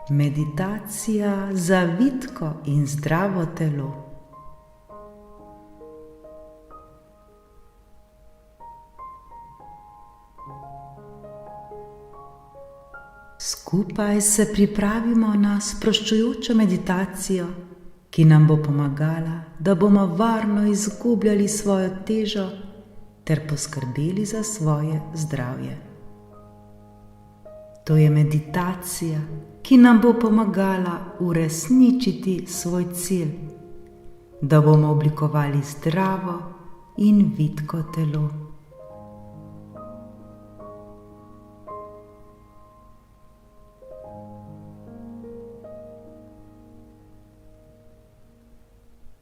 Meditacija za vitko in zdravo telo. Skupaj se pripravimo na sproščujočo meditacijo, ki nam bo pomagala, da bomo varno izgubljali svojo težo ter poskrbeli za svoje zdravje. To je meditacija, ki nam bo pomagala uresničiti svoj cilj, da bomo oblikovali zdravo in vitko telo.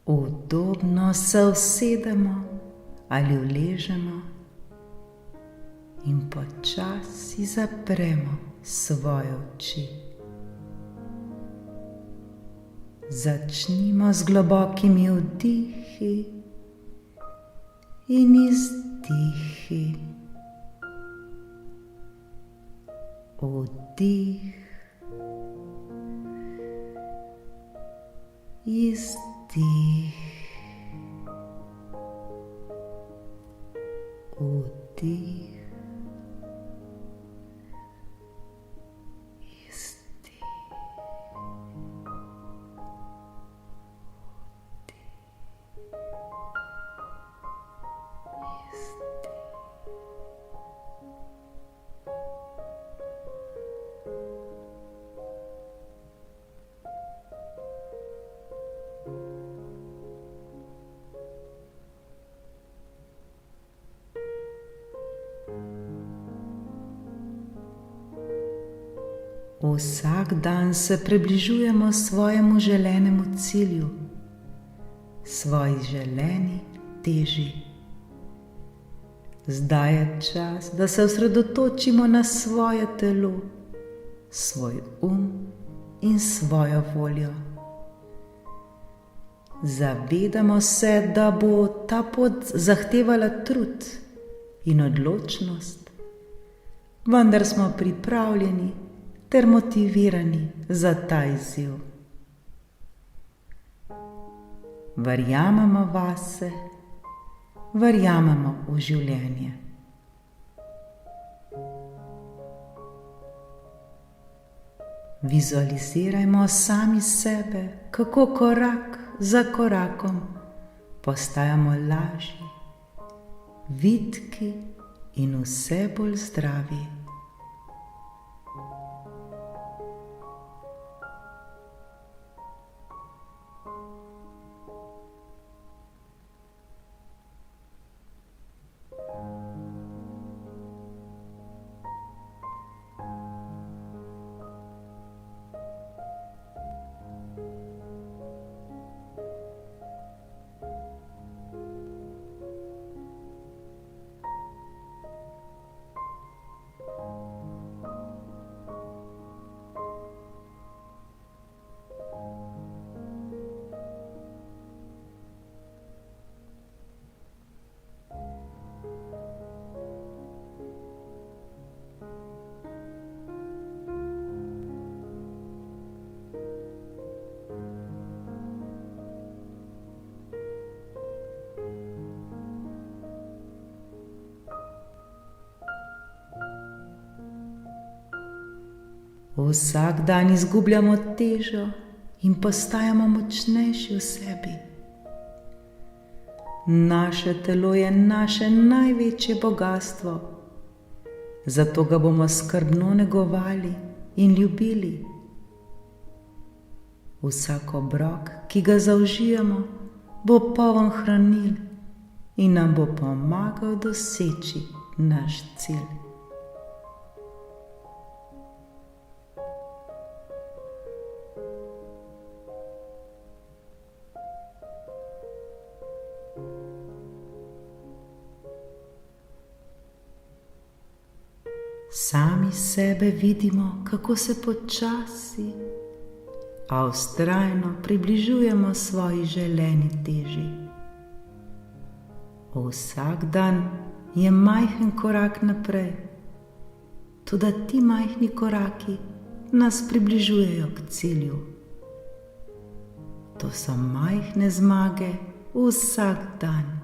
Udobno se usedemo ali uležemo in počasi zapremo svoje oči. Začnimo z globokimi vdihi in izdihi. Vdih, izdih, vdih, izdih, Vsak dan se približujemo svojemu želenemu cilju, svoji želeni teži. Zdaj je čas, da se osredotočimo na svoje telo, svoj in svojo voljo. Zavedamo se, da bo ta pot zahtevala trud in odločnost, vendar smo pripravljeni ter motivirani za ta izziv. Verjamemo vase, verjamemo v življenje. Vizualizirajmo sami sebe, kako korak za korakom postajamo lažji, vitki in vse bolj zdravi. Vsak dan izgubljamo težo in postajamo močnejši v sebi. Naše telo je naše največje bogastvo, zato ga bomo skrbno negovali in ljubili. Vsak obrok, ki ga zaužijemo, bo poln hranil in nam bo pomagal doseči naš cilj. Sami sebe vidimo, kako se počasi, a vztrajno približujemo svoji želeni teži. Vsak dan je majhen korak naprej, toda ti majhni koraki nas približujejo k cilju. To so majhne zmage vsak dan.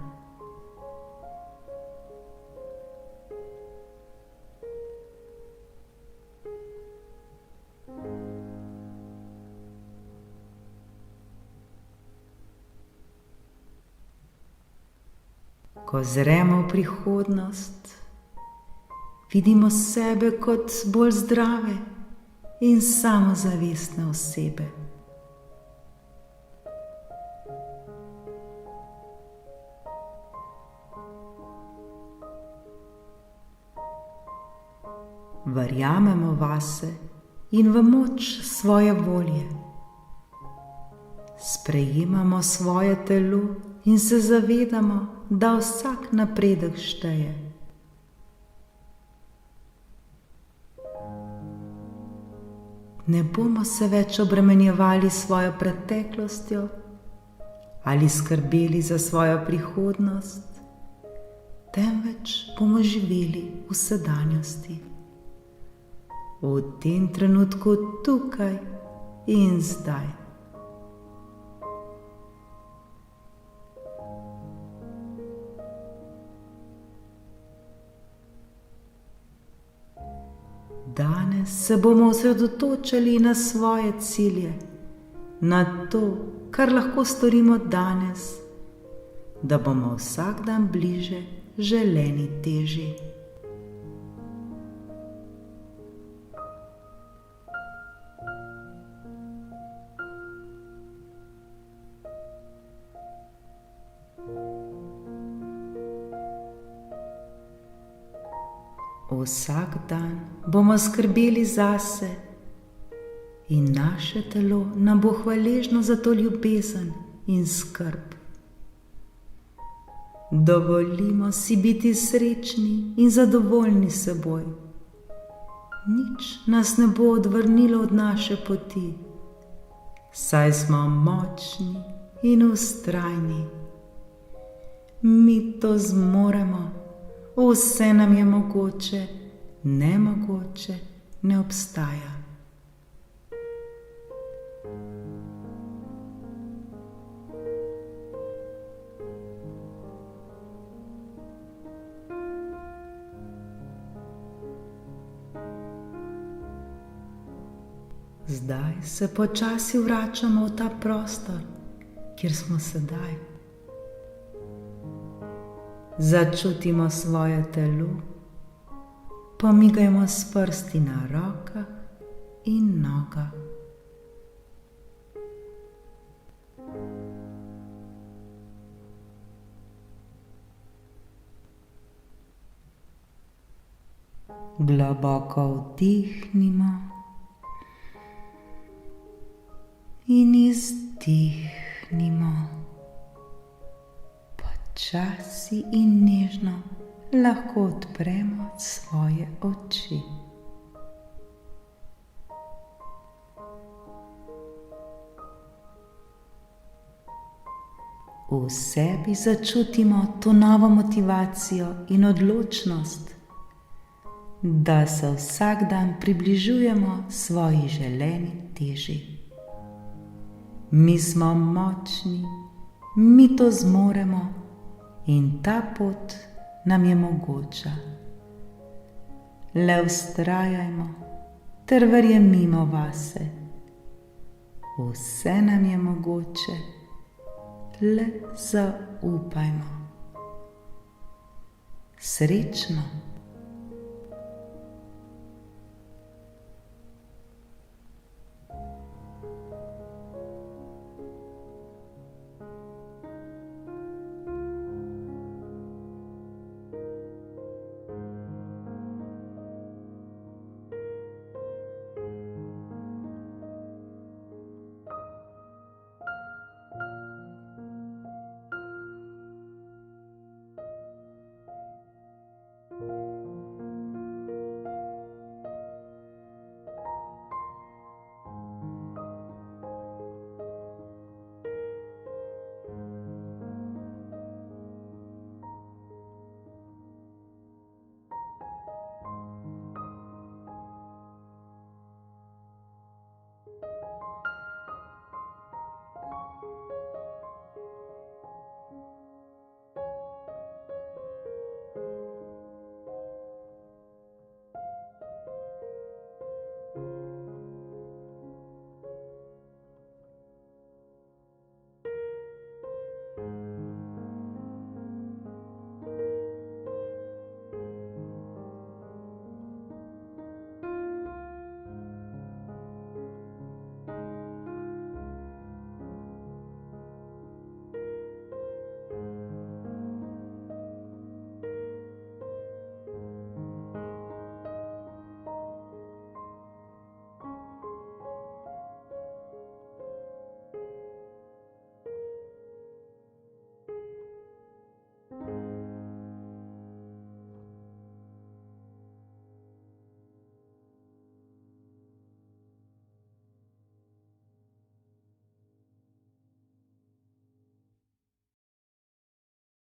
Ko zremo v prihodnost, vidimo sebe kot bolj zdrave in samozavestne osebe. Verjamemo vase in v moč svoje volje. Sprejemamo svoje telo in se zavedamo, da vsak napredek šteje. Ne bomo se več obremenjevali s svojo preteklostjo ali skrbeli za svojo prihodnost, temveč bomo živeli v sedanjosti, v tem trenutku tukaj in zdaj. Danes se bomo osredotočali na svoje cilje, na to, kar lahko storimo danes, da bomo vsak dan bliže želeni teži. Vsak dan bomo skrbeli zase in naše telo nam bo hvaležno za to ljubezen in skrb. Dovolimo si biti srečni in zadovoljni s seboj. Nič nas ne bo odvrnilo od naše poti, saj smo močni in vztrajni. Mi to zmoremo. Vse nam je mogoče, nemogoče ne obstaja. Zdaj se počasi vračamo v ta prostor, kjer smo sedaj. Začutimo svoje telo, pomigajmo s prsti na rokah in nogah. Globoko vdihnimo in izdihnimo. Počasi in nežno lahko odpremo svoje oči. V sebi začutimo to novo motivacijo in odločnost, da se vsak dan približujemo svoji želeni teži. Mi smo močni, mi to zmoremo in ta pot nam je mogoča. Le vztrajajmo ter verjemimo vase. Vse nam je mogoče, le zaupajmo. Srečno!